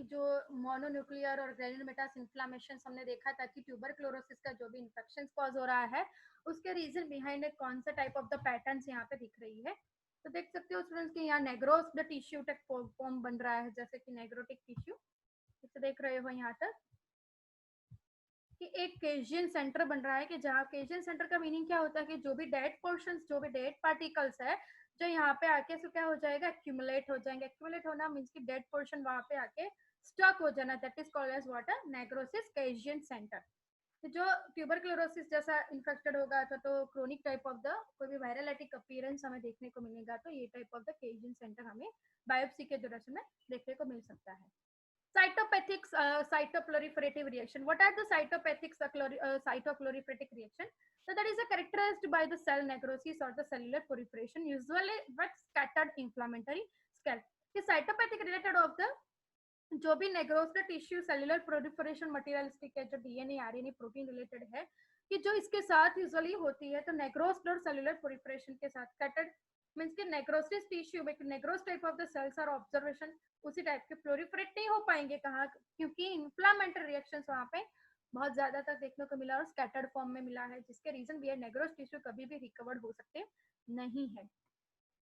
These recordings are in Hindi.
कि जो मोनोन्यूक्लियर और ग्रेन्युलोमेटास इन्फ्लामेशन हमने देखा था कि ट्यूबरक्लोरोसिस का जो भी इन्फेक्शन कॉज हो रहा है उसके रीजन बिहाइंड एक कौन सा टाइप ऑफ द पैटर्न्स यहाँ पे दिख रही है। तो देख सकते हो स्टूडेंट्स कि यहाँ necrosis the tissue take form बन रहा है, जैसे कि नेग्रोटिक टिश्यू इसे देख रहे हो यहाँ तक कि एक केजियन सेंटर बन रहा है, कि जहाँ केजियन सेंटर का मीनिंग क्या होता है कि जो भी डेड पोर्शंस, जो भी डेड पार्टिकल्स है जो यहाँ पे आके सो क्या हो जाएगा, एक्यूमुलेट हो जाएंगे। एक्यूमुलेट होना मीन्स की डेड पोर्शन वहां पे आके स्टक हो जाना, that is called as what, necrosis caseous center. तो जो ट्यूबरक्लोरोसिस जैसा इन्फेक्टेड होगा तो क्रोनिक टाइप ऑफ द कोई भी वायरलाइटिक अपीयरेंस हमें देखने को मिलेगा, तो ये टाइप ऑफ द केजियन सेंटर हमें बायोप्सी के ड्यूरेशन में देखने को मिल सकता है। Cytopathic cytoproliferative reaction. What are the cytopathic cytoproliferative reaction? So that is characterized by the cell necrosis or the cellular proliferation, usually with scattered inflammatory scale. The cytopathic related of the जो भी नेग्रोस्ड टिश्यू सेलुलर प्रोलिफरेशन मटेरियलिस्टिक है, जो डीएनए आरएनए प्रोटीन रिलेटेड है, कि जो इसके साथ यूजुअली होती है, तो नेग्रोस्ड और सेलुलर प्रोलिफरेशन के साथ स्कैटर्ड मींस कि नेग्रोसिस टिश्यू में necrosis type of the cells are observation उसी टाइप के प्लोरिफरेट नहीं हो पाएंगे, कहाँ, क्योंकि इन्फ्लामेटरी रिएक्शंस वहां पे बहुत ज्यादा तक देखने को मिला और स्कैटर्ड फॉर्म में मिला है, जिसके रीजन भी है नेग्रोस टिश्यू कभी भी रिकवर्ड हो सकते नहीं है।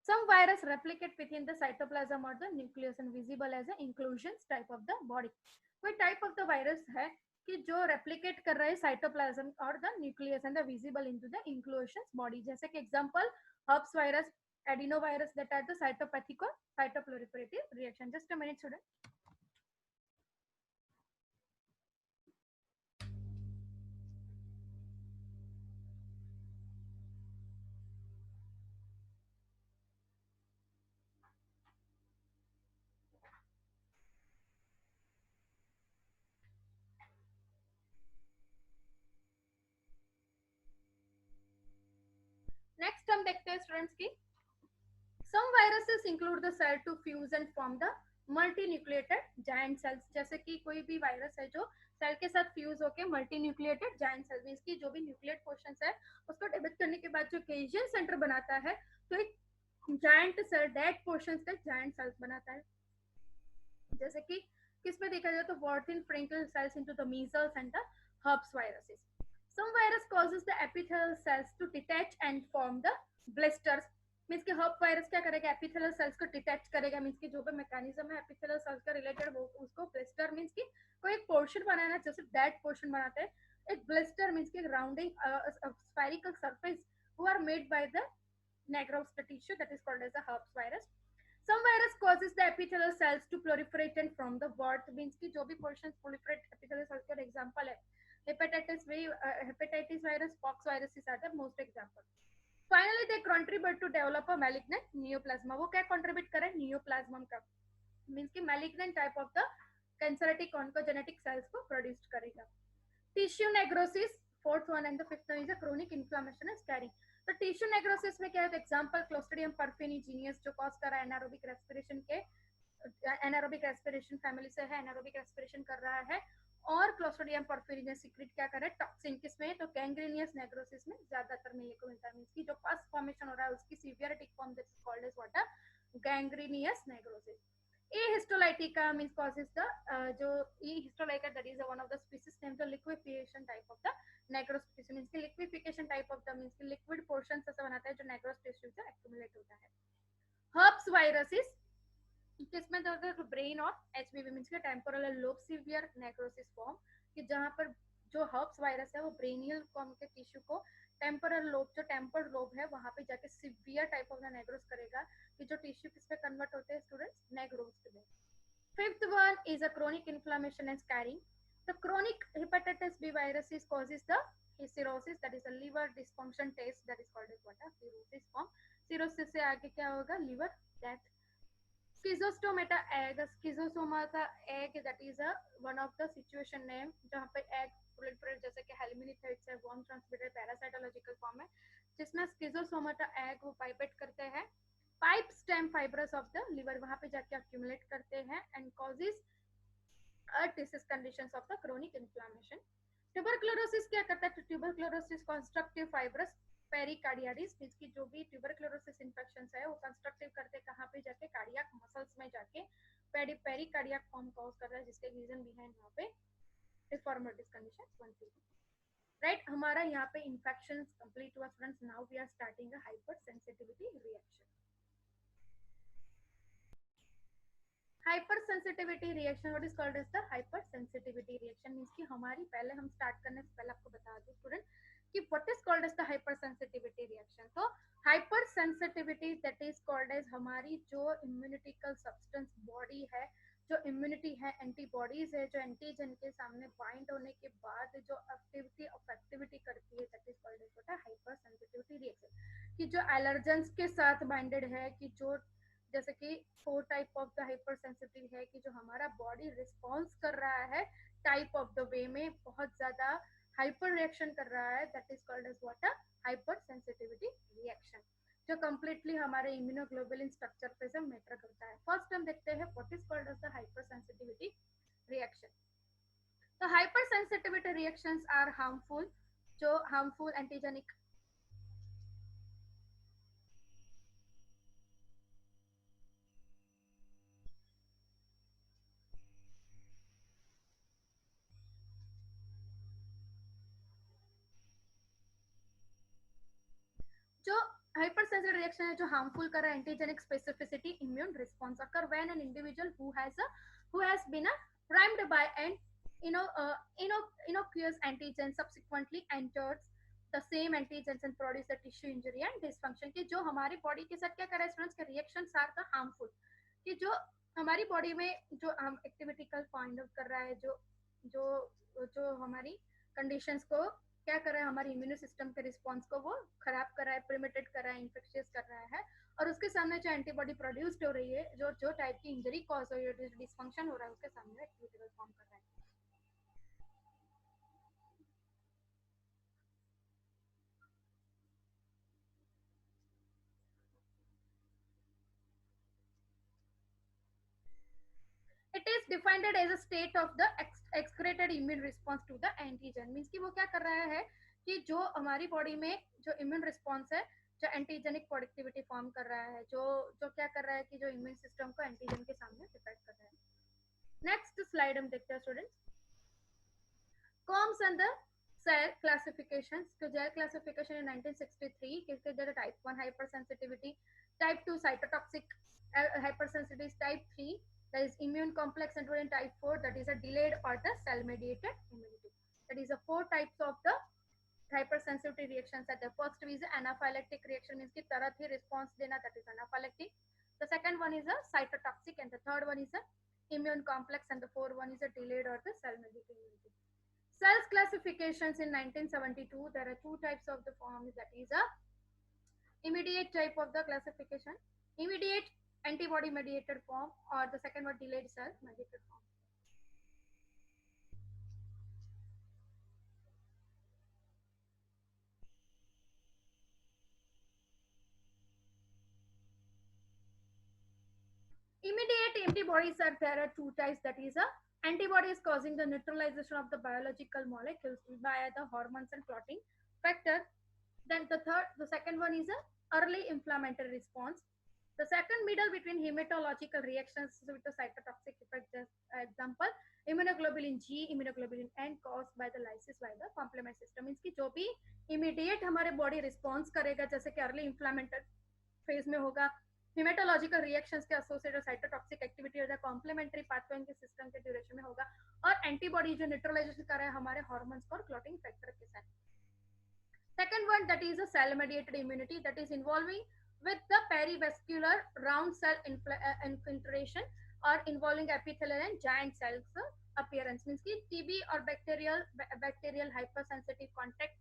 Some virus replicate within the cytoplasm or the nucleus and visible as an inclusions type of the body. कोई type of the virus है कि जो replicate कर रहे हैं cytoplasm और the nucleus and the visible into the inclusions body, जैसे कि example herpes virus, adenovirus, that are the cytopathic or cytoproliferative reaction. Just a minute student. Next हम देखते हैं स्टूडेंट्स की some viruses include the cell to fuse and form the multinucleated giant cells, जैसे कि कोई भी वायरस है जो सेल के साथ फ्यूज होकर मल्टीन्यूक्लिएटेड जायंट सेल मींस की जो भी न्यूक्लिएट पोर्शंस है उसको डिवाइड करने के बाद जो केजियन सेंटर बनाता है, तो एक जायंट सेल डेड पोर्शंस का जायंट सेल्स बनाता है, जैसे कि किसमें देखा जाए तो Warthin Finkeldey cells into the measles and the herpes viruses. Some virus causes the epithelial cells to detach and form the blisters. Means कि हर्प वायरस क्या करेगा, एपिथेलियल सेल्स को डिटैच करेगा, मीन्स कि जो भी मैकेनिज्म है एपिथेलियल सेल्स का रिलेटेड वो उसको ब्लिस्टर मीन्स कि कोई एक पोर्शन बनाना, जैसे डेड पोर्शन बनाते हैं, एक ब्लिस्टर मीन्स कि rounding spherical surface who are made by the negrosed tissue, that is called as the herpes virus. Some virus causes the epithelial cells to proliferate and from the birth, means कि जो भी portions proliferate epithelial cells का example है hepatitis B, hepatitis virus, pox viruses are the most example. Finally they contribute to develop a malignant neoplasma. वो क्या contribute करे, neoplasm का means कि malignant type of the cancertic oncogenetic cells को produce करेगा. Tissue necrosis, fourth one and the fifth one is a chronic inflammation and scarring. तो टिश्यू नेक्रोसिस में क्या है, एग्जांपल क्लोस्ट्रिडियम परफिनिजीनियस जो कॉज कर रहा है एनारोबिक रेस्पिरेशन के, एनारोबिक रेस्पिरेशन फैमिली से है, एनारोबिक रेस्पिरेशन कर रहा है, और क्लोस्ट्रिडियम परफिनिजीनियस सीक्रेट क्या कर रहा है, टॉक्सिन, किसमें, तो गैंग्रीनियस नेक्रोसिस में ज्यादातर मिलने को मिलता है, मींस की जो पस फॉर्मेशन हो रहा है उसकी severity form that is called as what, gangrenous necrosis. E histolytica means causes the जो E histolytica that is one of the species name the liquefaction type of the necrosis tissue, means की liquefaction type of the means की लिक्विड पोर्शन ऐसा बनाता है जो नेग्रोस टिश्यू से एक्यूमुलेट होता है. हर्प्स वायरसेस किसमें तो ब्रेन और एचबीवी मींस के temporal lobe severe necrosis form, कि जहां पर जो हर्प्स वायरस है वो ब्रेनियल फॉर्म के टिश्यू को टेम्पोरल लोब, जो टेम्पर्ड लोब है वहां पे जाके severe type of the necrosis करेगा, कि जो टिश्यू किस पे कन्वर्ट होते हैं स्टूडेंट्स, नेग्रोस में. Fifth one is a chronic inflammation and scarring. The chronic hepatitis B virus causes the cirrhosis, that is a liver dysfunction test, that is called as what, a cirrhosis form. Cirrhosis से आगे क्या होगा, liver death. Schizostomata egg, schizosoma का egg, that is a one of the situation name जहाँ पे egg proliferate, जैसे कि हेलमिनीथेट्स है, worm transmitted parasitological form है, जिसमें schizostomata egg वो पाइपेट करते हैं pipe stem fibrous of the liver, वहां पे जाके अक्यूमुलेट करते हैं and causes disease conditions of the chronic inflammation. Tuberculosis क्या करता है, ट्यूबरक्लोरोसिस कंस्ट्रक्टिव फाइब्रस पेरिकार्डियाडिस, इसकी जो भी ट्यूबरक्लोरोसिस इन्फेक्शंस है वो कंस्ट्रक्टिव करते कहाँ पे जाके, कार्डियक मसल्स में जाके पेरिकार्डियक फॉर्म कॉज कर रहा है, जिसके रीजन बिहाइंड यहाँ पे डिफॉर्मिटीज कंडीशन 1 2 राइट. हमारा यहाँ पे इन्फेक्शन कंप्लीट हुआ students. Now we are starting a hypersensitivity reaction. Hypersensitivity reaction, what is called as the hypersensitivity reaction means कि हमारी, पहले हम स्टार्ट करने से पहले आपको बता दूं स्टूडेंट कि what is called as the hypersensitivity reaction. तो hypersensitivity that is called as हमारी जो इम्यूनिटिकल सब्सटेंस बॉडी है, जो इम्यूनिटी है, एंटीबॉडीज है, जो एंटीजन के सामने बाइंड होने के बाद जो एक्टिविटी ऑफ एक्टिविटी करती है, that is called as what hypersensitivity reaction. कि जो एलर्जेंस के साथ बाइंडेड है, कि जो जैसे कि 4 type of the hyper sensitive है, कि जो हमारा बॉडी रिस्पॉन्स कर रहा है टाइप ऑफ द वे में, बहुत ज्यादा हाइपर रिएक्शन कर रहा है, that is called as what hypersensitivity reaction, जो कंप्लीटली हमारे इम्यूनोग्लोबुलिन स्ट्रक्चर पे से मैटर करता है. फर्स्ट हम देखते हैं what is called as the hypersensitivity reaction. तो hypersensitivity reactions are harmful, जो हार्मफुल एंटीजेनिक जो hypersensitive reaction है, जो harmful कर रहा है antigenic specificity immune response occur when an individual who has been primed by an innocuous antigen subsequently enters the same antigens and produce a tissue injury and dysfunction. कि जो हमारी बॉडी के साथ क्या कर रहा है स्टूडेंट्स के रिएक्शंस आर द हार्मफुल, कि जो हमारी बॉडी में जो हम एक्टिविटी का फाइंड आउट कर रहा है, जो जो जो हमारी कंडीशंस को क्या कर रहा है, हमारी इम्यून सिस्टम के रिस्पॉन्स को वो खराब कर रहा है, प्रिमिटेड कर रहा है, इन्फेक्शियस कर रहा है, और उसके सामने जो एंटीबॉडी प्रोड्यूस्ड हो रही है, जो जो टाइप की इंजरी कॉज हो रही है, डिसफंक्शन हो रहा है, उसके सामने एक्टिविटी परफॉर्म कर रहा है. It is defined as a state of the exaggerated immune response to the antigen. Means कि वो क्या कर रहा है कि जो हमारी बॉडी में जो इम्यून रिस्पॉन्स है, जो एंटीजेनिक प्रोडक्टिविटी फॉर्म कर रहा है, जो जो क्या कर रहा है कि जो इम्यून सिस्टम को एंटीजन के सामने डिफेक्ट कर रहा है. नेक्स्ट स्लाइड हम देखते हैं students. Combs and the cell classifications. So cell classification in 1963 किसके there type 1 hypersensitivity, type 2 cytotoxic hypersensitivity, type 3 that is immune complex and type 4 that is a delayed or the cell mediated immunity. That is the 4 types of the hypersensitivity reactions. At the first is anaphylactic reaction, means कि तरह ही response देना, that is anaphylactic. The second one is a cytotoxic and the third one is a immune complex and the fourth one is a delayed or the cell mediated immunity. Cells classifications in 1972, there are 2 types of the forms, that is a immediate type of the classification, immediate antibody mediated form, or the second one delayed cell mediated form. Immediate antibodies are, there are 2 types, that is a antibodies causing the neutralization of the biological molecules via the hormones and clotting factor. Then the second one is a early inflammatory response. The second middle between hematological reactions with the cytotoxic effect, just example immunoglobulin G, immunoglobulin N caused by the lysis by the complement system. Means कि जो भी immediate हमारे बॉडी रिस्पॉन्स करेगा, जैसे कि अर्ली इन्फ्लामेटरी फेज में होगा, हेमेटोलॉजिकल रिएक्शंस के एसोसिएटेड साइटोटॉक्सिक एक्टिविटी और कॉम्प्लीमेंट्री पाथवे के सिस्टम के ड्यूरेशन में होगा, और एंटीबॉडी जो न्यूट्रलाइजेशन कर रहा है हमारे हार्मोन्स और क्लॉटिंग फैक्टर के साथ. Second one, that is a cell mediated immunity, that is involving with the perivascular round cell infiltration or involving epithelial and giant cells appearance. Means कि TB और bacterial hypersensitive contact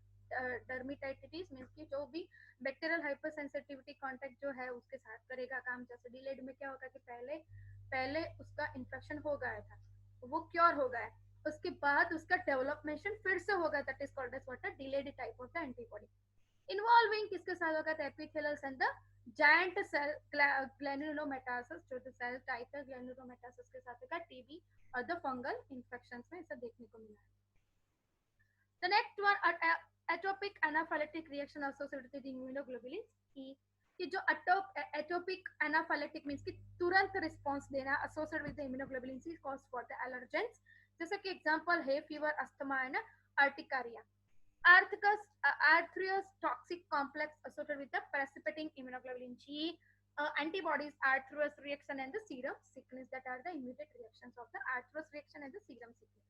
dermatitis, means कि जो भी bacterial hypersensitivity contact जो है उसके साथ करेगा काम. जैसे डिलेड में क्या होगा कि पहले उसका इन्फेक्शन हो गया था, वो क्योर हो गया, उसके बाद उसका डेवलपमेंट फिर से होगा, that is called as what delayed type of the antibody. Involving किसके साथ होगा, epithelials and the giant cell granulomatosis, जो सेल टाइप है ग्रैन्युलोमेटासिस के साथ होगा. टीबी और द फंगल इन्फेक्शंस में ऐसा देखने को मिला है. The next one are atopic anaphylactic reaction associated with immunoglobulin E. कि जो एटोपिक एनाफाइलेटिक मींस कि तुरंत रिस्पांस देना associated with the immunoglobulin C cause for the allergens, जैसे कि एग्जांपल है fever, asthma and urticaria. Arthrious toxic complex associated with the precipitating immunoglobulin G antibodies, arthrious reaction and the serum sickness, that are the immediate reactions of the arthrious reaction and the serum sickness.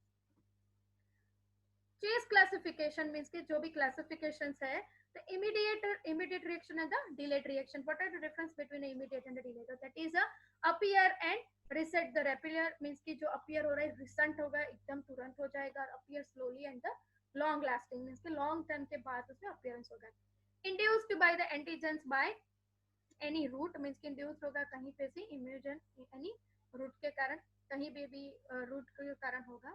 Chase classification means कि जो भी classifications है, the immediate reaction and the delayed reaction. What are the difference between the immediate and the delayed? So that is a appear and reset. The appear means कि जो appear हो रहा है recent होगा, एकदम तुरंत हो जाएगा, और appear slowly, and the long lasting means कि long term के बाद उसमें appearance होगा. Induced by the antigens by any route means कि induced होगा कहीं पे से immunogen any route के कारण, कहीं भी route के कारण होगा.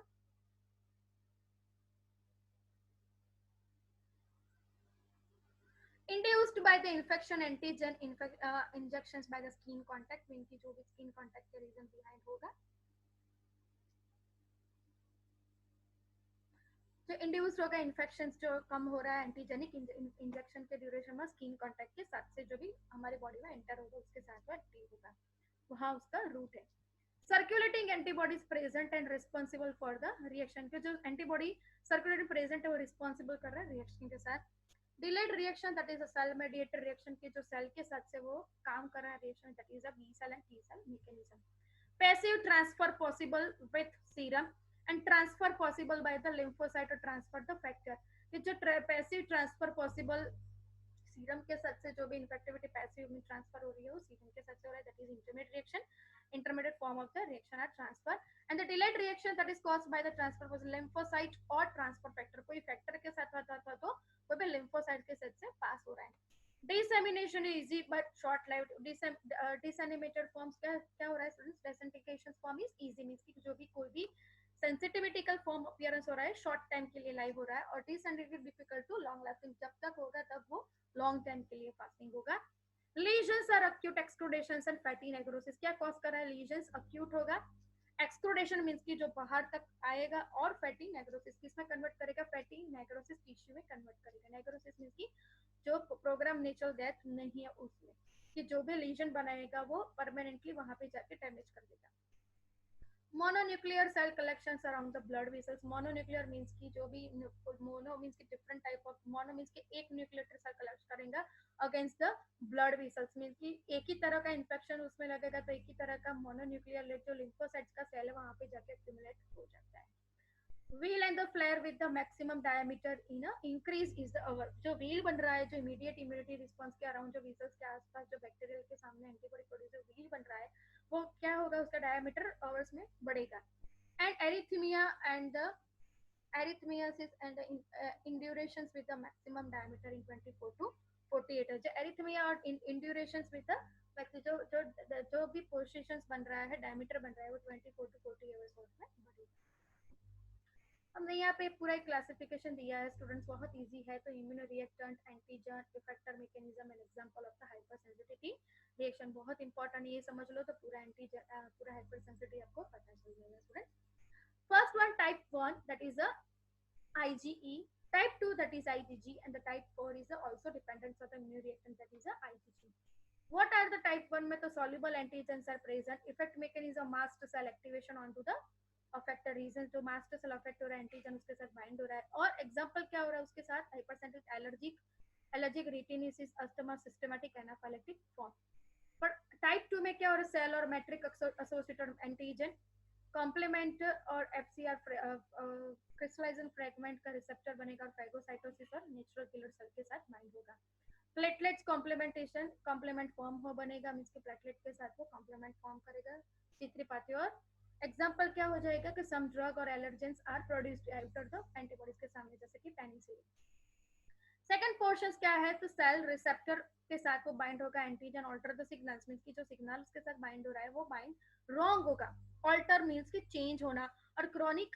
Induced by the infection antigen injections by the skin contact, mean की जो भी skin contact के reason behind होगा. जो इंड्यूस्ड होगा इन्फेक्शन जो कम हो रहा है एंटीजेनिक इंजेक्शन के ड्यूरेशन में स्किन कांटेक्ट के साथ से जो भी हमारे बॉडी में एंटर होगा उसके साथ वो एक्टिव होगा, वहाँ उसका रूट है. Circulating antibodies present and responsible for the reaction के, जो एंटीबॉडी सर्कुलेटिंग प्रेजेंट है वो रिस्पॉन्सिबल कर रहा है रिएक्शन के साथ. Delayed reaction that is a cell mediated reaction की जो सेल के साथ से वो काम कर रहा है reaction, that is a B cell and T cell mechanism. Passive transfer possible with serum and transfer possible by the lymphocyte to transfer the factor. ये जो पैसिव ट्रांसफर पॉसिबल सीरम के साथ से जो भी इन्फेक्टिविटी पैसिव में ट्रांसफर हो रही है वो सीरम के साथ से हो रहा है, that is intermediate reaction, intermediate form of the reaction are transfer. And the delayed reaction that is caused by the transfer was lymphocyte or transfer factor. कोई फैक्टर के साथ होता था तो वो भी lymphocyte के साथ से पास हो रहा है. Dissemination is easy but short lived. Disseminated forms क्या हो रहा है students? Desensitization form is easy means कि जो भी कोई भी सेंसिटिविटी फॉर्म अपीयरेंस हो रहा है शॉर्ट टाइम के लिए लाइव हो रहा है, और डिसेंसिटिव डिफिकल्ट टू लॉन्ग लास्टिंग, जब तक होगा तब वो लॉन्ग टाइम के लिए फास्टिंग होगा. Lesions are acute exudation and fatty necrosis. क्या कॉज कर रहा है? लीजन्स अक्यूट होगा, एक्सक्रूडेशन मींस की जो बाहर तक आएगा, और फैटी नेक्रोसिस किसमें कन्वर्ट करेगा? फैटी नेक्रोसिस टिश्यू में कन्वर्ट करेगा. नेक्रोसिस मींस की जो प्रोग्राम नेचुरल डेथ नहीं है उसमें, कि जो भी लीजन बनाएगा वो परमानेंटली वहां पे जाके डैमेज कर देगा. Mononuclear cell collections around the blood vessels. Mononuclear means की जो भी मोनो मींस की different type of, mono means की एक न्यूक्लियोटाइड सेल कलेक्ट करेगा against the blood vessels, means की एक ही तरह का इन्फेक्शन उसमें लगेगा तो एक ही तरह का मोनोन्यूक्लियर जो लिम्फोसाइट्स का सेल है वहां पे जाके एक्यूमुलेट हो जाता है. Wheal and the flare with the maximum diameter in increase is the hour. जो व्हील बन रहा है, जो इमीडिएट इम्यूनिटी रिस्पांस के अराउंड जो वेसल्स के आसपास जो बैक्टीरियल के सामने एंटीबॉडी प्रोड्यूसर व्हील बन रहा है वो क्या होगा? उसका डायमीटर आवर्स में बढ़ेगा. And arrhythmia and the arrhythmiasis and the indurations with the maximum diameter in 24 to 48 है. जो एरिथमिया और इंड्यूरेशंस विद द जो भी पोजीशंस बन रहा है, डायमीटर बन रहा है वो 24 to 40 आवर्स में बढ़ेगा. हमने यहाँ पे पूरा एक क्लासिफिकेशन दिया है स्टूडेंट्स, बहुत इजी है. तो immuno reactant, antigen, effector mechanism and example of the hypersensitivity reaction बहुत इंपॉर्टेंट है, ये समझ लो तो पूरा एंटीजन पूरा हाइपर सेंसिटिविटी आपको पता चल जाएगा student. First one type 1 that is a IgE, type 2 that is IgG, and the type 4 is also dependent on the immune reactant that is a IgG. What are the type 1 में? तो soluble antigens are present. Effect mechanism mast cell activation onto the affected region. जो mast cell affect हो रहा है एंटीजन उसके साथ बाइंड हो रहा है, और एग्जांपल क्या हो रहा है उसके साथ? Hypersensitive allergic rhinitis, asthma, systematic anaphylactic form. पर टाइप 2 में क्या हो रहा है? सेल और मैट्रिक एसोसिएटेड एंटीजन, कॉम्प्लीमेंट और एफसीआर क्रिस्टलाइजन फ्रेगमेंट का रिसेप्टर बनेगा और फैगोसाइटोसिस और नेचुरल किलर सेल के साथ बाइंड होगा. प्लेटलेट्स कॉम्प्लीमेंटेशन, कॉम्प्लीमेंट फॉर्म हो बनेगा मींस के प्लेटलेट के साथ वो कॉम्प्लीमेंट फॉर्म करेगा C3 पाथवे. और एग्जांपल क्या हो जाएगा कि सम ड्रग और allergens are produced after the antibodies के सामने, जैसे कि पेनिसिलिन. सेकंड पोर्शन क्या है? तो सेल रिसेप्टर के साथ वो बाइंड होगा, antigen alter the signals means की जो सिग्नल उसके साथ बाइंड हो रहा है वो बाइंड रॉन्ग होगा. ऑल्टर मींस की चेंज होना. और chronic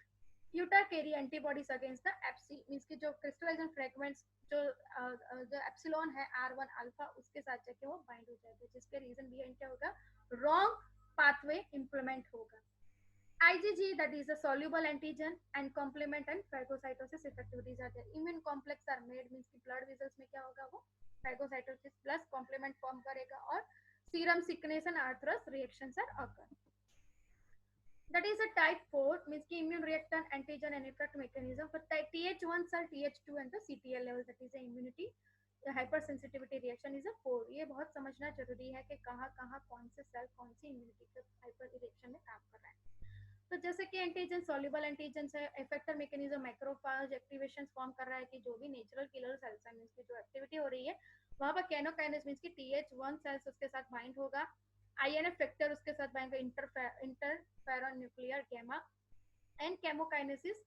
urticaria antibodies against the epsilon means की जो क्रिस्टलाइजन फ्रेगमेंट्स जो एप्सिलॉन है R1 अल्फा उसके साथ जाके वो बाइंड हो जाएगा, जिसके रीजन बिहाइंड क्या होगा? रॉन्ग पाथवे इंप्लीमेंट होगा. IgG that is a soluble antigen and complement and phagocytosis effectivities are there. Immune complex are made means कि blood vessels में क्या होगा? वो phagocytosis प्लस कॉम्प्लीमेंट फॉर्म करेगा और serum sickness and Arthus reactions are occur. That is a type 4 means ki immune reaction antigen and effect mechanism for Th1 cell Th2 and the CTL level that is a immunity hypersensitivity reaction is a 4. ये बहुत समझना जरूरी है कि कहाँ कहाँ कौन से सेल कौन सी इम्यूनिटी के हाइपर रिएक्शन में काम कर रहा है. तो जैसे कि एंटीजन सॉल्युबल एंटीजन है, effector mechanism macrophage activation form कर रहा है कि जो भी नेचुरल किलर सेल्स है मींस की जो एक्टिविटी हो रही है वहां पर कैनोकाइनेस मींस की Th1 सेल्स उसके साथ बाइंड होगा, INF फैक्टर उसके साथ bind interferon nuclear gamma and chemokinesis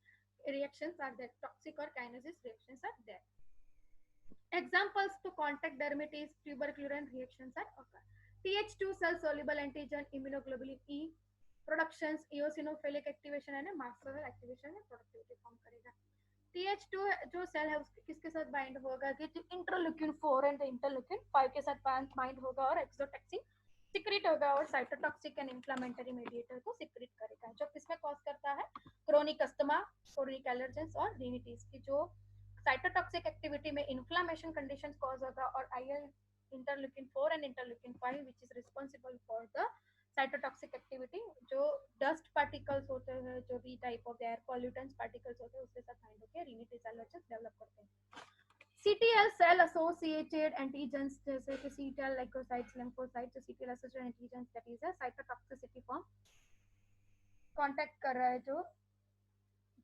reactions are there, toxic or kinesis reactions are there. Examples to contact dermatitis, tuberculin reactions are occur. Th2 cell soluble antigen immunoglobulin E productions eosinophilic activation and mast cell activation and productivity form करेगा. Th2 जो सेल है उसके किसके साथ बाइंड होगा कि इंटरल्यूकिन 4 एंड इंटरल्यूकिन 5 के साथ बाइंड होगा और एक्सोटॉक्सिन सिक्रेट होगा और साइटोटॉक्सिक एंड इंफ्लेमेटरी मेडिएटर को सिक्रेट करेगा जो किसमें कॉज करता है क्रोनिक अस्थमा, क्रोनिक एलर्जेंस और रिनिटिस की जो साइटोटॉक्सिक एक्टिविटी में इन्फ्लामेशन कंडीशन कॉज होगा और IL interleukin 4 and interleukin 5 which is responsible for the cytotoxic activity जो डस्ट पार्टिकल्स होते हैं जो भी type of air pollutants particles होते हैं उसके साथ बाइंड होकर रिनिटिस एलर्जेंस डेवलप करते हैं. CTL सेल एसोसिएटेड एंटीजेंस जैसे कि CTL leukocytes lymphocytes CTL associated antigens that is a cytotoxicity form contact कर रहा है जो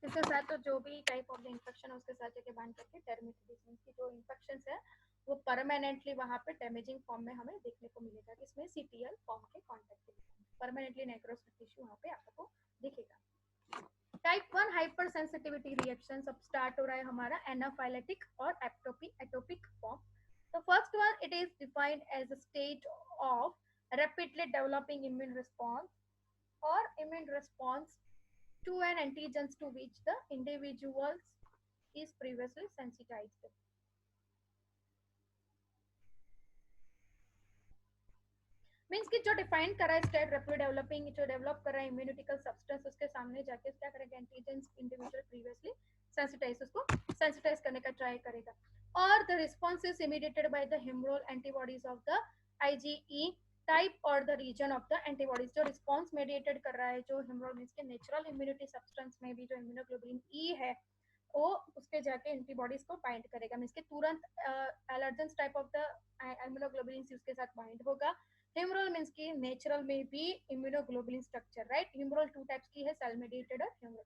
इसके साथ तो जो भी टाइप ऑफ इन्फेक्शन है उसके साथ जाके बाइंड करके डर्मेटाइटिस की जो इन्फेक्शन है वो परमानेंटली वहां पे डैमेजिंग फॉर्म में हमें देखने को मिलेगा कि इसमें CTL फॉर्म के कांटेक्ट परमानेंटली नेक्रोसिस टिश्यू वहां पे आपको दिखेगा. टाइप 1 हाइपर सेंसिटिविटी रिएक्शन सब स्टार्ट हो रहा है हमारा एनाफाइलेटिक और एटोपिक फॉर्म. तो first one it is defined as a state of rapidly developing immune response to an antigens to which the individual is previously sensitized. Means कि जो डिफाइन कर रहा है स्टेट रैपिड डेवलपिंग जो डेवलप कर रहा है इम्यूनिटिकल सब्सटेंस उसके सामने जाके क्या करेगा एंटीजेंस इंडिविजुअल प्रीवियसली सेंसिटाइज उसको सेंसिटाइज करने का ट्राई करेगा और the response is immediated by the humoral antibodies of the IgE type और the reason of the antibodies जो रिस्पॉन्स मेडिएटेड कर रहा है जो हिमरोल मीन्स के नेचुरल इम्यूनिटी सब्सटेंस में भी जो इम्यूनोग्लोबुलिन E है वो उसके जाके एंटीबॉडीज को बाइंड करेगा मीन्स के तुरंत allergens type of the immunoglobulin उसके साथ बाइंड होगा. हिमरोल मींस की नेचुरल में भी immunoglobulin structure right. Humoral two types की है सेल मेडिएटेड और हिमरोल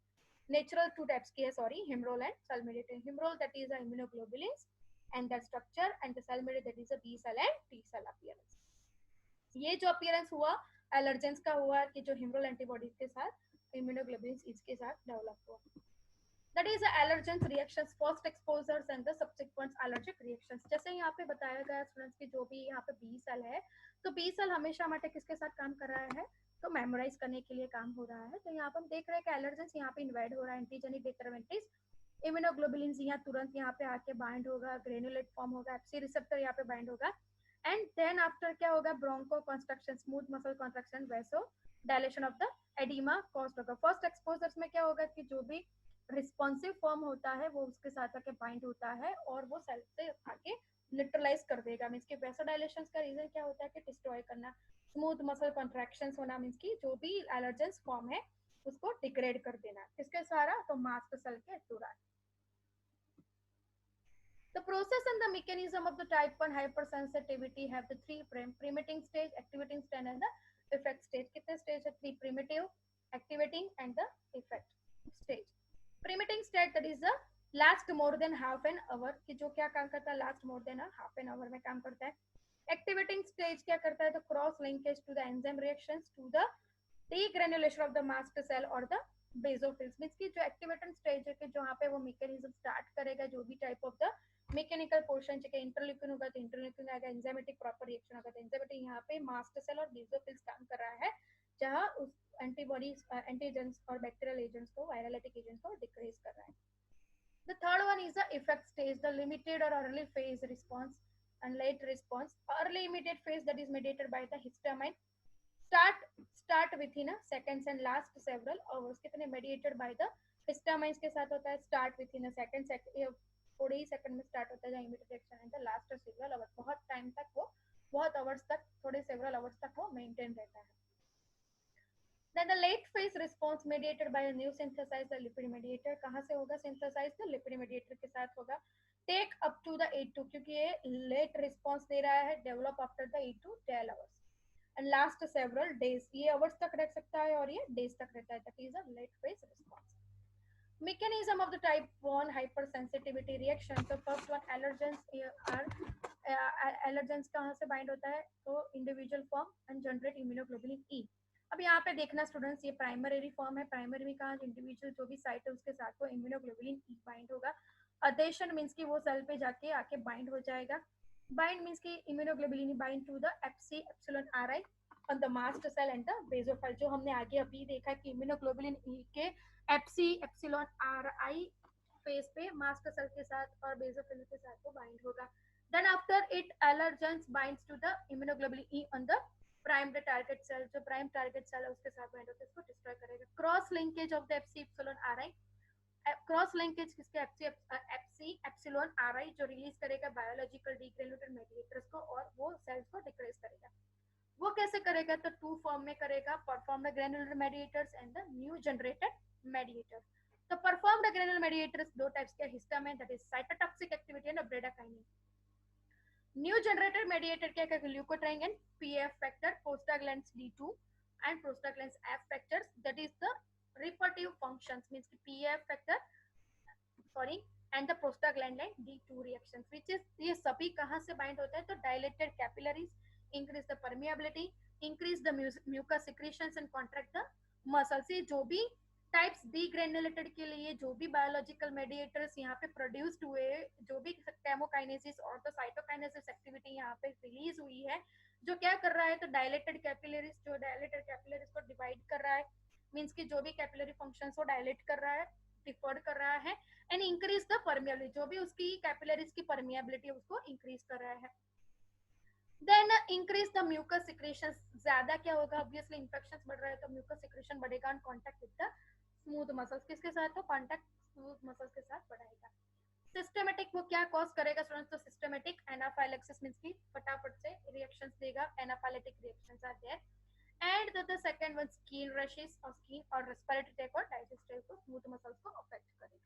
नेचुरल टू टाइप्स की है sorry humoral and cell mediated. Humoral that is a immunoglobulins and that structure and the cell mediated that is a B cell and T cell appearance. ये जो अपीयरेंस हुआ एलर्जेंस का हुआ कि जो हिमरोल एंटीबॉडीज के साथ इम्यूनोग्लोबुलिन्स इसके साथ डेवलप हुआ. That is allergens reactions, first exposures and the subsequent allergic reactions. जैसे यहाँ पे बताया गया स्टूडेंट्स की जो भी यहाँ पे बी सेल है तो बी सेल हमेशा हमारे किसके साथ काम कर रहा है तो मेमोराइज करने के लिए काम हो रहा है. तो यहाँ पर हम देख रहे हैं कि एलर्जेंस यहाँ पे इन्वाइड हो रहा है एंटीजेनिक डिटरमिनेंट्स इम्यूनोग्लोबुलिन्स यहाँ तुरंत यहाँ पे आके बाइंड होगा ग्रेनुलेट फॉर्म होगा एफसी रिसेप्टर यहाँ पे बाइंड होगा एंड देन आफ्टर क्या होगा bronchoconstriction smooth muscle contraction vasodilation of the oedema cause होगा. फर्स्ट एक्सपोजर्स में क्या होगा कि जो भी रिस्पॉन्सिव फॉर्म होता है वो उसके साथ आके बाइंड होता है और वो सेल से आके न्यूट्रलाइज कर देगा. मींस कि वैसोडाइलेशंस का रीजन क्या होता है कि डिस्ट्रॉय करना, स्मूथ मसल कॉन्ट्रैक्शंस होना मींस कि जो भी एलर्जेंस फॉर्म है उसको डिग्रेड कर देना. किसके सारा तो मास्ट सेल के दौरान. The process and the mechanism of the type 1 hypersensitivity have the three primitive stage, activating stage and the effect stage. कितने stage है? Three: primitive, activating and the effect stage. Primitive state that is the last more than half an hour कि जो क्या काम करता है last more than a half an hour में काम करता है. Activating stage क्या करता है तो cross linkage to the enzyme reactions to the degranulation of the mast cell or the basophils. Means की जो एक्टिवेटिंग स्टेज है कि जहाँ पे वो मैकेनिज्म स्टार्ट करेगा जो भी type of the mechanical portion चाहिए इंटरल्यूकिन होगा तो इंटरल्यूकिन आएगा एंजाइमेटिक प्रॉपर रिएक्शन होगा तो एंजाइमेटिक यहाँ पे मास्ट सेल और बेसोफिल्स काम कर रहा है जहाँ उस एंटीबॉडीज एंटीजेंस और बैक्टीरियल एजेंट्स को वायरलिटिक एजेंट्स को डिक्रीज कर रहा है. The third one is the effect stage, the limited or early phase response and late response. Early immediate phase that is mediated by the histamine start within a seconds and last several hours. कितने mediated by the histamines के साथ होता है start within a second थोड़े ही सेकंड में स्टार्ट होता है जहाँ immediate reaction and the last several hours, बहुत टाइम तक वो, बहुत आवर्स तक, थोड़े सेवरल आवर्स तक वो मेंटेन रहता है. Then the late phase response mediated by a new synthesized lipid mediator, कहाँ से होगा synthesized lipid mediator के साथ होगा. Take up to the 8 to, क्योंकि ये late response दे रहा है, develop after the 8 to 12 hours and last several days, ये hours तक रह सकता है और ये days तक रहता है. That is a late phase response. Mechanism of the type 1 hypersensitivity reaction. So first one, allergens are allergens कहाँ से बाइंड होता है, तो individual form and generate immunoglobulin E. अब यहाँ पे देखना स्टूडेंट्स, ये प्राइमरी फॉर्म है, प्राइमरी में कहाँ इंडिविजुअल जो भी साइट है उसके साथ वो इम्यूनोग्लोबुलिन ई बाइंड होगा. अडेशन मीन्स कि वो सेल पे जाके आके बाइंड हो जाएगा. बाइंड मीन्स कि immunoglobulin bind to the FC epsilon RI on the mast cell and the basophil. जो हमने आगे अभी देखा कि इम्यूनोग्लोबुलिन ई के एफसी एप्सिलॉन आरआई फेस पे मास्ट सेल के साथ और बेसोफिल के साथ वो बाइंड होगा. Then after it, allergens binds to the immunoglobulin E on the primed target cell. जो प्राइम टारगेट सेल है उसके साथ बाइंड होकर इसको डिस्ट्रॉय करेगा. Cross linkage of the FC epsilon RI, cross linkage किसके, एफसी एप्सिलॉन आरआई जो रिलीज करेगा बायोलॉजिकल डीग्रेनुलेटेड मेडिएटर्स को और वो सेल्स को डिक्रीज करेगा. वो कैसे करेगा, तो टू फॉर्म में करेगा, performed granular mediators and the new generated mediator. तो परफॉर्म्ड ग्रेनुलर मेडिएटर्स दो टाइप्स के histamine that is cytotoxic activity and bradykinin. New generated mediator क्या क्या, leukotriene and PF factor, prostaglands D2 and prostaglands F factors, that is the reparative functions means कि PF factor sorry and the prostaglandin D2 reactions which is, ये सभी कहां से बाइंड होता है, तो dilated capillaries, increase the permeability, increase the mucus secretions and contract the muscles. ये जो भी टाइप्स बी ग्रेनुलेटेड के लिए जो भी बायोलॉजिकल मेडिएटर्स यहाँ पे प्रोड्यूस्ड हुए, जो भी केमोकाइनेसिस और तो साइटोकाइनेसिस एक्टिविटी यहाँ पे रिलीज हुई है, जो क्या कर रहा है, तो डायलेटेड कैपिलरीज, जो डायलेटेड कैपिलरीज को डिवाइड कर रहा है, मींस कि जो भी कैपिलरी फंक्शंस को डायलेट कर रहा है, डिफर्ड कर रहा है, एंड इंक्रीज द परमिएबिलिटी, जो भी उसकी कैपिलरीज की परमिएबिलिटी उसको इंक्रीज कर रहा है. Then increase the mucus secretion, ज्यादा क्या होगा, ऑब्वियसली इंफेक्शन बढ़ रहा है तो म्यूकस सिक्रेशन बढ़ेगा on contact with the smooth muscles, किसके साथ, तो कांटेक्ट स्मूथ मसल्स के साथ बढ़ाएगा. सिस्टमेटिक वो क्या कॉज करेगा स्टूडेंट्स, तो सिस्टमेटिक एनाफाइलेक्सिस मींस की फटाफट से रिएक्शंस देगा, anaphylactic reactions are there. And the second one skin rashes और स्किन और रेस्पिरेटरी ट्रैक और डाइजेस्टिव को स्मूथ मसल्स को अफेक्ट करेगा.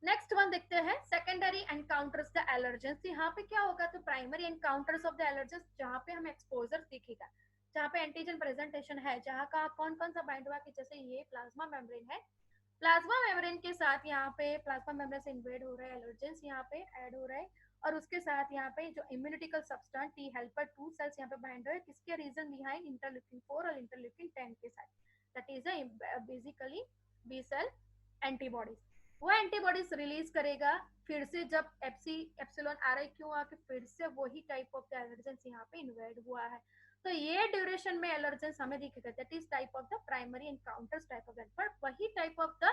नेक्स्ट वन देखते हैं, सेकेंडरी एनकाउंटर्स द एलर्जेंस. यहाँ पे क्या होगा, तो primary encounters of the allergens, जहाँ पे हमें एक्सपोजर दिखेगा, जहाँ पे एंटीजन प्रेजेंटेशन है, जहाँ का कौन कौन सा बाइंड हुआ, कि जैसे ये प्लाज्मा मेम्ब्रेन है, प्लाज्मा मेम्ब्रेन के साथ यहाँ पे प्लाज्मा मेम्ब्रेन से इन्वेड हो रहा है, एलर्जेंस यहाँ पे ऐड हो रहा है, और उसके साथ यहाँ पे जो इम्यूनिटिकल सब्सटेंस टी हेल्पर 2 सेल्स यहाँ पे बाइंड हो रहे हैं, किसके रीजन बिहाइंड, इंटरल्यूकिन 4 और इंटरल्यूकिन 10 के साथ, that is basically B cell antibodies. वो एंटीबॉडीज रिलीज करेगा फिर से, जब एफसी एप्सिलॉन आरआई क्यों आके फिर से वही टाइप ऑफ द एलर्जेंस यहाँ पे इन्वेड हुआ है, तो ये ड्यूरेशन में एलर्जेंस हमें दिखेगा, that is type of the primary encounters type of that. पर वही type of the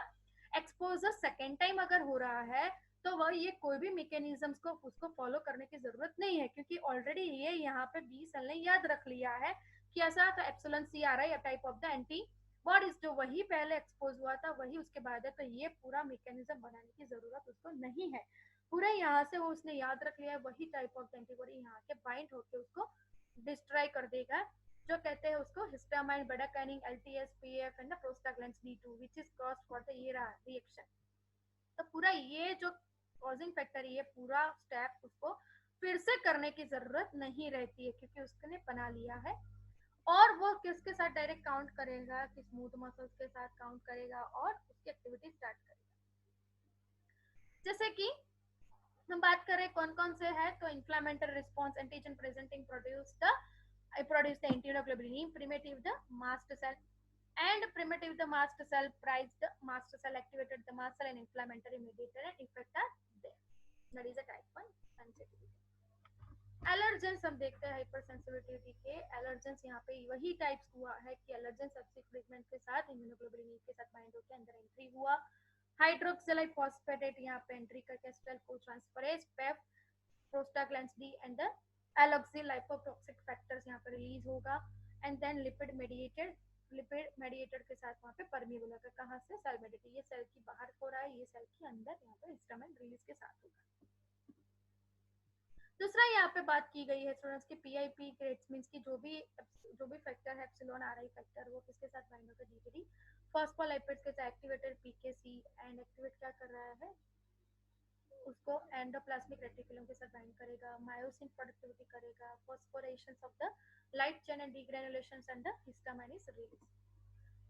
exposure second time अगर हो रहा है, तो वह ये कोई भी मैकेनिज्म्स को उसको फॉलो करने की जरूरत नहीं है, क्योंकि ऑलरेडी ये यहाँ पे बी सेल ने याद रख लिया है कि ऐसा, तो एप्सिलॉन सी आ रहा है या type of the anti bodies जो वही पहले एक्सपोज हुआ था वही उसके बाद है, तो ये पूरा मैकेनिज्म बनाने की जरूरत उसको नहीं है. पूरे यहाँ से वो उसने याद रख लिया है, वही टाइप ऑफ एंटीबॉडी यहाँ के बाइंड होकर उसको डिस्ट्रॉय कर देगा, जो कहते हैं उसको histamine, bradykinin, LTS, PF and prostaglands D2 which is caused for the ये रिएक्शन. तो पूरा ये जो कॉजिंग फैक्टर, ये पूरा स्टेप उसको फिर से करने की जरूरत नहीं रहती है, क्योंकि उसने बना लिया है. और वो किसके साथ डायरेक्ट काउंट करेगा, कि स्मूथ मसल्स के साथ काउंट करेगा और उसकी एक्टिविटी स्टार्ट करेगा. जैसे कि हम बात करें कौन कौन से है, तो inflammatory response, antigen presenting produce the immunoglobulin, primitive the mast cell, and primitive the mast cell prides the mast cell activated the mast cell and inflammatory mediator and effect are there. That is a type 1 sensitivity. Allergens हम देखते हैं हाइपर सेंसिटिविटी के एलर्जेंस, यहाँ पे वही टाइप्स हुआ है कि एलर्जेंस सब्सिक्वेंट के साथ इम्यूनोग्लोबुलिन के साथ बाइंड होकर अंदर एंट्री हुआ. हाइड्रोक्सिलाइड फॉस्फेटेट यहाँ पे एंट्री करके सेल को transferase PAF prostaglands D and the alloxyl lipotoxic factors यहाँ पे रिलीज होगा, and then lipid mediated lipid mediator के साथ वहाँ पे परमिएबल होगा। कहाँ से? Cell mediator. ये सेल की बाहर हो रहा है, ये सेल के अंदर यहाँ पे हिस्टामाइन रिलीज के साथ होगा। दूसरा यहाँ पे बात की गई है स्टूडेंट्स की पीआईपी ग्रेड्स मींस की जो भी फैक्टर है एप्सिलॉन आर आई फैक्टर वो किसके साथ बाइंड होगा? डीटीडी फॉस्फोलाइपिड्स के साथ एक्टिवेटेड पीकेसी एंड एक्टिवेट क्या कर रहा है उसको एंडोप्लाज्मिक रेटिकुलम के साथ बाइंड करेगा, मायोसिन प्रोडक्टिविटी करेगा, phosphorylation of the light chain and degranulations and the histamine is release.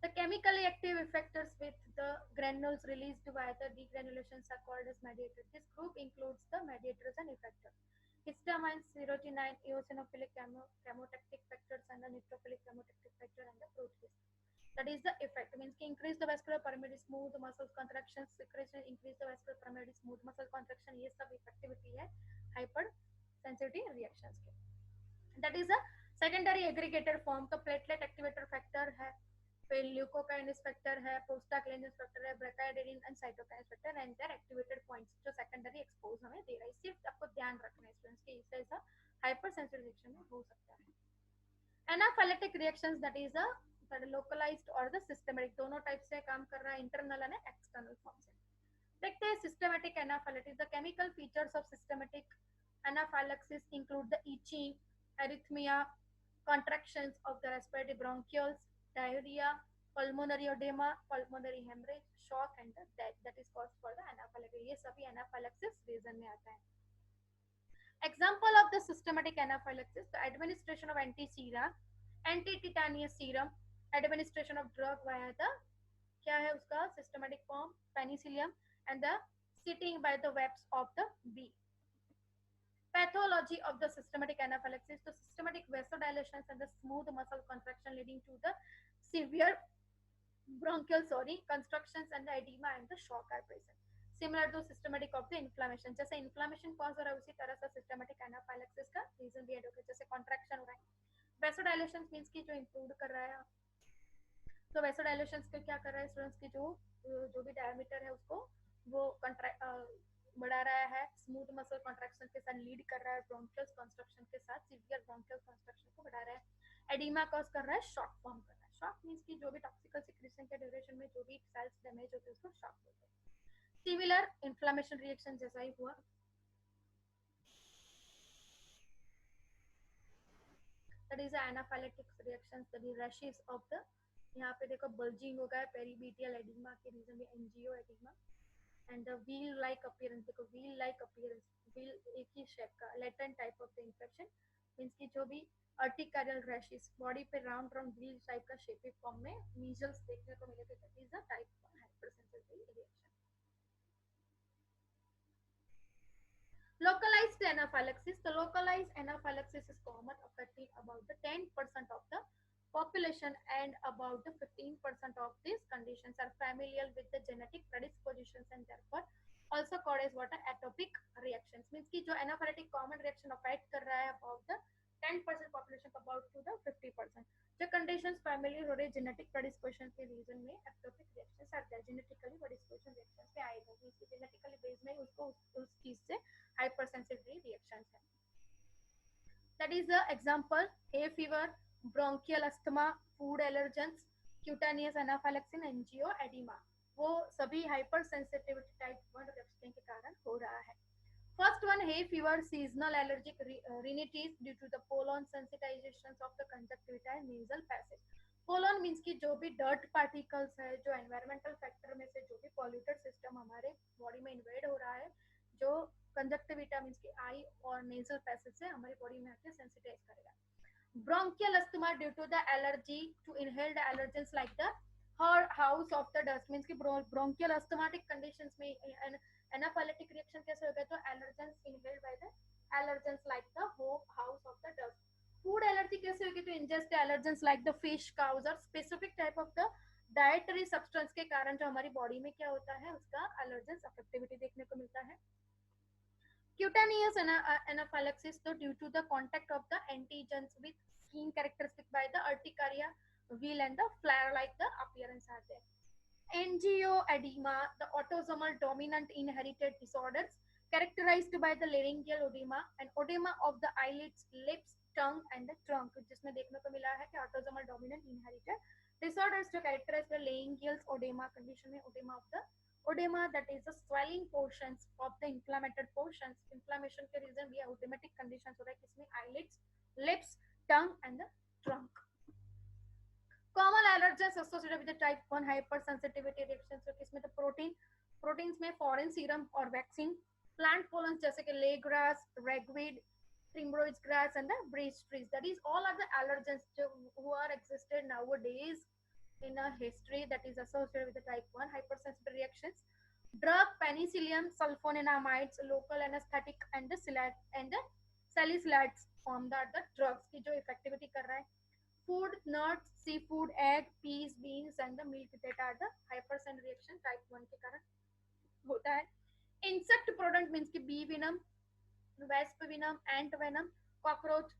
The chemically active effectors with the granules released via the degranulations are called as mediators. This group includes the mediators and effectors. Histamine, serotonin, eosinophilic chemotactic factors, and the neutrophilic chemotactic factor and the protease. That is the effect. Means increase the vascular permeability, smooth muscle contractions, secretion, increase the vascular permeability, smooth muscle contraction. ये सब effectivity है hypersensitivity reactions के. That is a secondary aggregator form. तो platelet activator factor है, फिर ल्यूकोकाइनेस फैक्टर है, प्रोस्टाग्लैंडिन फैक्टर है, bradykinin and cytokinase factor and their activated points जो सेकेंडरी एक्सपोज हमें दे रहा है. सिर्फ आपको ध्यान रखना है स्टूडेंट्स कि इससे ऐसा हाइपरसेंसिटिव रिएक्शन में हो सकता है. Anaphylactic reactions that is a localised और द सिस्टमेटिक, दोनों टाइप से काम कर रहा है, इंटरनल एंड एक्सटर्नल फॉर्म से. देखते हैं systematic anaphylaxis. The chemical features of systematic anaphylaxis include the itching, arrhythmia, contractions of the respiratory bronchioles, diarrhea, pulmonary edema, pulmonary hemorrhage, shock and the death that is caused for the anaphylaxis. ये सभी anaphylaxis reason में आता है. Example of the systematic anaphylaxis: the administration of anti-serum, anti-tetanus serum, administration of drug via the क्या है उसका systematic form penicillium and the sitting by the webs of the bee. Pathology of the systematic anaphylaxis: the systematic vasodilations and the smooth muscle contraction leading to the severe bronchial constructions and the edema and the shock are present. Similar to systematic of the inflammation, जैसे inflammation cause हो रहा है उसी तरह से systematic anaphylaxis का reason भी है, जैसे contraction हो रहा है. Vasodilations means कि जो improve कर रहा है, तो vasodilations के क्या कर रहा है स्टूडेंट्स की जो भी diameter है उसको वो बढ़ा रहा है, स्मूथ मसल कॉन्ट्रैक्शन के साथ लीड कर रहा है, ब्रोंकियल कंस्ट्रक्शन के साथ सीवियर ब्रोंकियल कंस्ट्रक्शन को बढ़ा रहा है, एडिमा कॉज कर रहा है, शॉक फॉर्म कर रहा है. शॉक मींस कि जो भी टॉक्सिकल सिक्रेशन के ड्यूरेशन में जो भी सेल्स डैमेज होते हैं उसको शॉक बोलते हैं. सिमिलर इन्फ्लेमेशन रिएक्शन जैसा ही हुआ. That is anaphylactic reactions, that is rashes of the, यहाँ पे देखो बल्जिंग हो गया है पेरीबिटियल एडिमा के रीजन में, angioedema and the wheel like appearance. देखो wheel like appearance, wheel एक ही शेप का latent type of the infection means कि जो भी अर्टिकारियल रैशेस बॉडी पे राउंड राउंड व्हील टाइप का शेपिक फॉर्म में मीजल्स देखने को मिले थे. That is the type of hypersensitive reaction. Localized anaphylaxis. The localized anaphylaxis is common, affecting about the 10% of the population, and about the 15% of these conditions are familial with the genetic predispositions and therefore also called as what atopic reactions. Means कि जो anaphylatic common reaction affect कर रहा है about the 10% population about to the 50%. जो conditions familiar हो रहे genetic predisposition के reason में atopic reactions आते हैं, genetically predisposition reactions पे आएगा, means genetically based में उसको उस चीज से hypersensitivity reactions है. That is the example: hay fever, bronchial asthma, food allergens, cutaneous anaphylaxis, angioedema. वो सभी hypersensitivity type 1 reaction के कारण हो रहा है. First one, hay fever, seasonal allergic rhinitis due to the pollen sensitizations of the conjunctiva and nasal passage. Pollen means की जो भी डर्ट पार्टिकल्स है, जो एनवायरमेंटल फैक्टर में से जो भी पॉल्यूटेड सिस्टम हमारे बॉडी में इन्वेड हो रहा है, जो कंजक्टिविटा मीन्स की आई और नेजल पैसेज से हमारी बॉडी में आके सेंसिटाइज करेगा. Bronchial asthma due to the allergy to inhaled allergens like the house of the dust. Means की ब्रोंकियल अस्थमाटिक कंडीशंस में एनाफाइलेटिक रिएक्शन कैसे होगा, तो allergens inhaled by the allergens like the house of the dust. Food allergy कैसे होगी, तो ingest allergens like the fish, cows और specific type of the dietary substance के कारण जो हमारी बॉडी में क्या होता है उसका एलर्जेंस अफेक्टिविटी देखने को मिलता है. Cutaneous anaphylaxis, so due to the contact of the antigens with skin characteristic by the urticaria, wheal and the flare-like the appearance are there. Angioedema, the autosomal dominant inherited disorders characterized by the laryngeal edema and edema of the eyelids, lips, tongue and the trunk, जिसमें देखने को मिला है कि autosomal dominant inherited Disorders जो characterized by laying gills oedema condition में oedema of the oedema that is the swelling portions of the inflamed portions. Inflammation के reason भी oedematic conditions हो रहा है किसमें eyelids, lips, tongue and the trunk. Common allergens associated with the type 1 hypersensitivity reactions so किसमें the proteins में foreign serum और vaccine, plant pollens जैसे कि leggrass, ragweed, primrose grass and the breeze trees. That is all are the allergens who are existed nowadays in a history that is associated with the type 1 hypersensitivity reactions. Drug penicillium sulfonamides, local anesthetic and the salicylates form the drugs की जो effectivity कर रहा है. Food, nuts, seafood, egg, peas, beans and the milk that are the hypersensitivity reaction type 1 के कारण होता है. Insect product means कि bee venom, wasp venom, ant venom, cockroach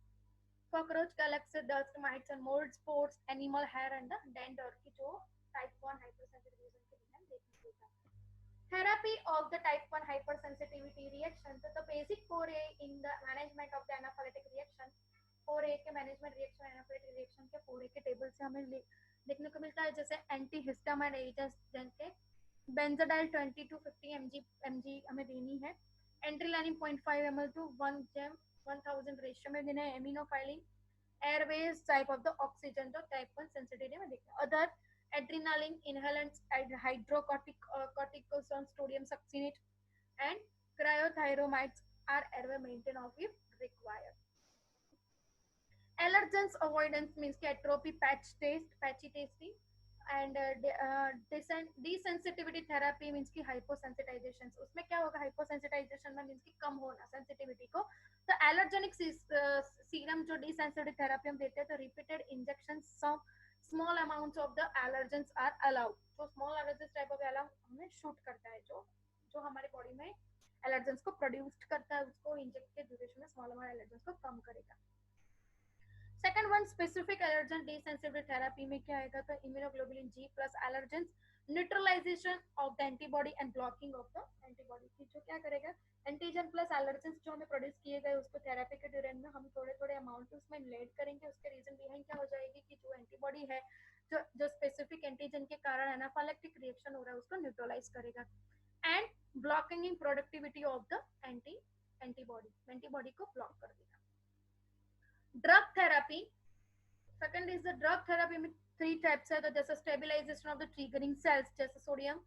galaxy, dust mites and mold spores, animal hair and the dander की जो type 1 hypersensitivity reaction के बिना देखने को होता है. Therapy of the type 1 hypersensitivity reaction. So the basic 4A in the management of the anaphylactic reaction. 4A के मैनेजमेंट रिएक्शन एनाफिलिक्टिक रिएक्शन के 4A के टेबल से हमें देखने को मिलता है जैसे एंटीहिस्टामाइन एजेंट्स जैसे बेंजाडाइल 20 to 50 mg हमें देनी है. एंट्रीलानिन 0.5 ml to 1 gem 1000 रेशियो में देना है. एमिनोफाइलिन Airways type of the oxygen तो टाइप 1 सेंसिटिविटी में देखते हैं. Other adrenaline inhalants, corticosteroids, sodium succinate, and cryothyromides are ever maintained of if required. Allergens avoidance means कि atrophy, patchy tasting, and desensitivity therapy means कि hyposensitization. उसमें क्या होगा hyposensitization में means कि कम होना sensitivity को. तो allergenic serum जो desensitivity therapy हम देते हैं तो repeated injections some small amounts of the allergens are allowed. तो small allergens type of allergen हमें shoot करता है जो हमारे बॉडी में allergens को प्रोड्यूस करता है उसको इंजेक्ट के ड्यूरेशन में स्मॉल अमाउंट allergens को कम करेगा. Second one specific allergen desensitivity therapy में क्या आएगा तो immunoglobulin G plus allergens neutralization of the antibody and blocking of the antibody की जो क्या करेगा एंटीजन प्लस एलर्जेंस जो हमें प्रोड्यूस किए गए उसको थेरेपी के ड्यूरेशन में हम थोड़े थोड़े अमाउंट उसमें लेड करेंगे. उसके रीजन बिहाइंड क्या हो जाएगी कि जो एंटीबॉडी है जो स्पेसिफिक एंटीजन के कारण एनाफिलैक्टिक रिएक्शन हो रहा है उसको न्यूट्रलाइज करेगा and blocking in productivity of the antibody को ब्लॉक कर देगा. Drug therapy second is the drug therapy में 3 टाइप्स है तो जैसे stabilization of the triggering cells जैसे sodium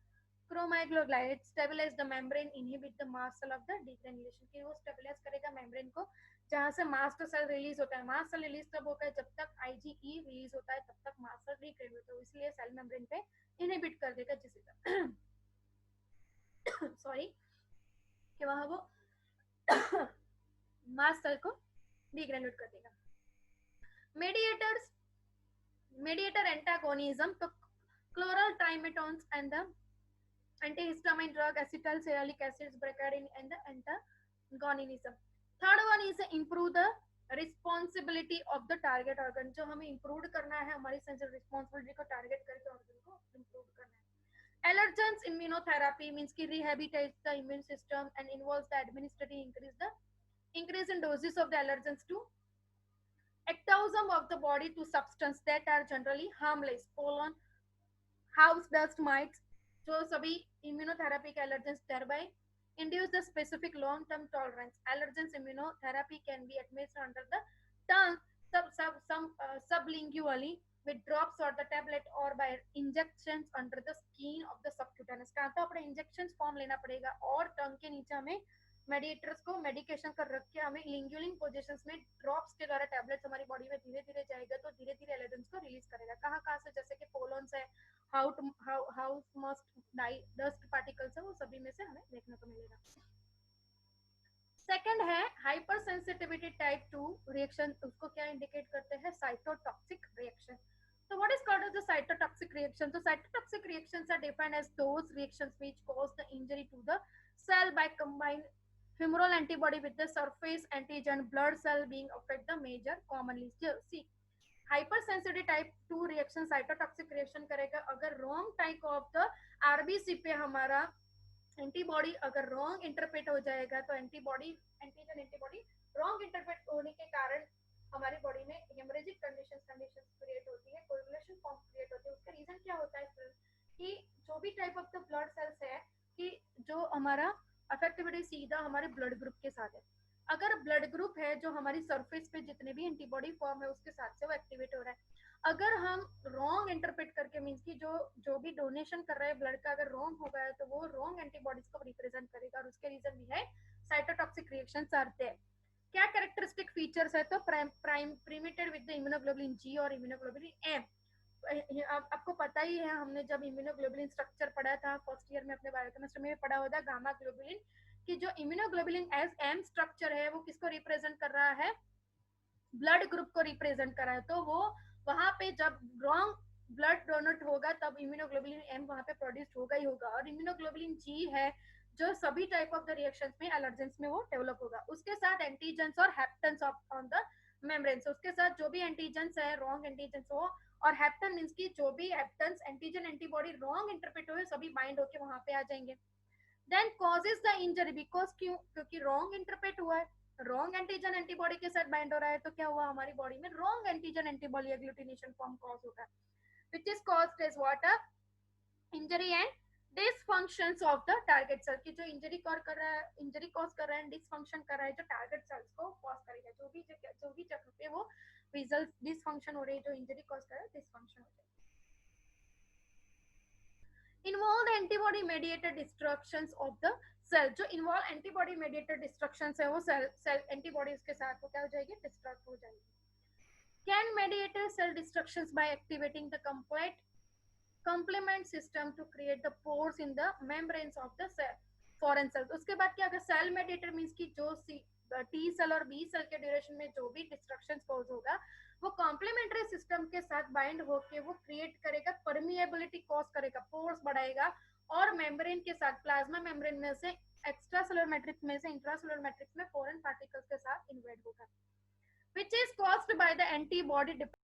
cromoglycate stabilize the membrane inhibit the mast cell of the degranulation कि वो स्टेबलाइज करेगा मेम्ब्रेन को जहां से मास्ट सेल रिलीज होता है. मास्ट सेल रिलीज तब होता है जब तक आईजीई रिलीज होता है तब तक मास्ट सेल डिग्रेनुलेट होता है इसलिए सेल मेम्ब्रेन पे इनहिबिट कर देगा जिससे सॉरी कि वहां वो मास्ट सेल को डिग्रेनुलेट कर देगा. mediator antagonism to chloral trimetones and the antihistamine drug acetylsalicylic acids bracadine and the antagonism. Third one is improve the responsibility of the target organ. जो हमें improve करना है हमारी sensory responsibility को target करके organ को improve करना है. Allergens immunotherapy means कि rehabilitate the immune system and involves the administrative increase in doses of the allergens to ectosm of the body to substance that are generally harmless. Pollen, house dust mites, जो सभी immunotherapy के allergens thereby induce the specific long-term tolerance. Allergens immunotherapy can be administered under the tongue, sublingually with drops or the tablet or by injections under the skin of the subcutaneous. कहाँ तो अपने injections form लेना पड़ेगा और tongue के नीचे हमें मेडिएटर्स को मेडिकेशन कर रख के हमें लिंगुलिंग पोजीशंस में ड्रॉप्स के द्वारा टैबलेट्स हमारी बॉडी में धीरे धीरे जाएगा तो धीरे धीरे एलर्जेंस को रिलीज करेगा. कहाँ से जैसे कि पोलन्स है हाउ मस्ट डाई डस्ट पार्टिकल्स है वो सभी में से हमें देखने को मिलेगा. सेकंड है हाइपर सेंसिटिविटी टाइप 2 रिएक्शन. उसको क्या इंडिकेट करते हैं cytotoxic reaction. So what is called as the cytotoxic reaction? So cytotoxic reactions are defined as those reactions which cause the injury to the cell by combined humoral antibody with the surface antigen blood cell being affect the major commonly. See, hypersensitivity type 2 reaction cytotoxic reaction करेगा अगर wrong type of the RBC पे हमारा एंटीबॉडी अगर रॉन्ग इंटरप्रेट हो जाएगा तो एंटीबॉडी रॉन्ग इंटरप्रेट होने के कारण हमारी बॉडी में हेमरेजिक कंडीशंस क्रिएट होती है, कोएगुलेशन फॉर्म क्रिएट होती है type of the blood cells है कि जो हमारा अफेक्टिविटी सीधा हमारे ब्लड ग्रुप के साथ है। अगर ब्लड ग्रुप है जो हमारी सरफेस पे जितने भी एंटीबॉडी फॉर्म है उसके साथ से वो एक्टिवेट हो रहा है। अगर हम रॉन्ग इंटरप्रेट करके मीन्स की जो भी डोनेशन कर रहा है ब्लड का अगर रॉन्ग हो गया है तो वो रॉन्ग एंटीबॉडीज को रिप्रेजेंट करेगा और उसके रीजन भी है साइटोटॉक्सिक रिएक्शंस आर देयर। क्या कैरेक्टरिस्टिक फीचर्स है तो प्रिमिटेड विद द इम्यूनोग्लोबुलिन जी और इम्यूनोग्लोबुलिन एम। आपको पता ही है हमने जब इम्यूनोग्लोबुलिन स्ट्रक्चर पढ़ा था फर्स्ट ईयर में अपने बायोकेमिस्ट्री में पढ़ा होता है गामा ग्लोबुलिन कि जो इम्यूनोग्लोबुलिन एज एम स्ट्रक्चर है वो किसको रिप्रेजेंट कर रहा है, ब्लड ग्रुप को रिप्रेजेंट कर रहा है। तो वो वहां पे जब रॉन्ग ब्लड डोनेट होगा तब इम्यूनोग्लोबुलिन एम वहां पे प्रोड्यूस होगा ही होगा। और इम्यूनोग्लोबुलिन जी है जो सभी टाइप ऑफ द रिएक्शंस में एलर्जेंस में वो डेवलप होगा। उसके साथ एंटीजेंस और हैप्टेंस ऑन द मेम्ब्रेन, उसके साथ जो भी एंटीजेंस है रॉन्ग एंटीजेंस हो और हैप्टन मींस की जो भी haptens antigen antibody wrong interpret हुए सभी बाइंड होके वहां पे आ जाएंगे। Then causes the injury because क्यों, क्योंकि रॉन्ग इंटरप्रेट हुआ है, रॉन्ग एंटीजन एंटीबॉडी के साथ बाइंड हो रहा है तो क्या हुआ हमारी बॉडी में wrong antigen antibody agglutination form cause होगा which is caused as what a injury and dysfunctions of the target cell की जो इंजरी कॉज कर रहा है, इंजरी कॉज कर रहा है, डिसफंक्शन कर रहा है जो टारगेट सेल्स को कॉज करेगा। जो भी जगह पे वो रिजल्ट डिसफंक्शन हो रही है जो इंजरी कॉज कर रहा है डिसफंक्शन हो जाएगा। Involve antibody mediated destructions of the cell, जो इन्वॉल्व एंटीबॉडी मेडिएटेड डिस्ट्रक्शंस है वो सेल एंटीबॉडीज के साथ वो क्या हो जाएगी, डिस्ट्रक्ट हो जाएगी। Can mediated cell destructions by activating the complete complement system to create the pores in the membranes of the cell foreign cells। उसके बाद क्या अगर सेल मेडिएटर मींस की जो टी सेल और बी सेल के ड्यूरेशन में जो भी डिस्ट्रक्शन कॉज होगा वो कॉम्प्लीमेंट्री सिस्टम के साथ बाइंड होके वो क्रिएट करेगा परमिएबिलिटी कॉज करेगा, पोर्स बढ़ाएगा और मेम्ब्रेन के साथ प्लाज्मा मेम्ब्रेन में से एक्स्ट्रा सेलुलर मैट्रिक्स में से इंट्रासेलुलर मैट्रिक्स में फॉरेन पार्टिकल्स के साथ इन्वेड होगा which is caused by the antibody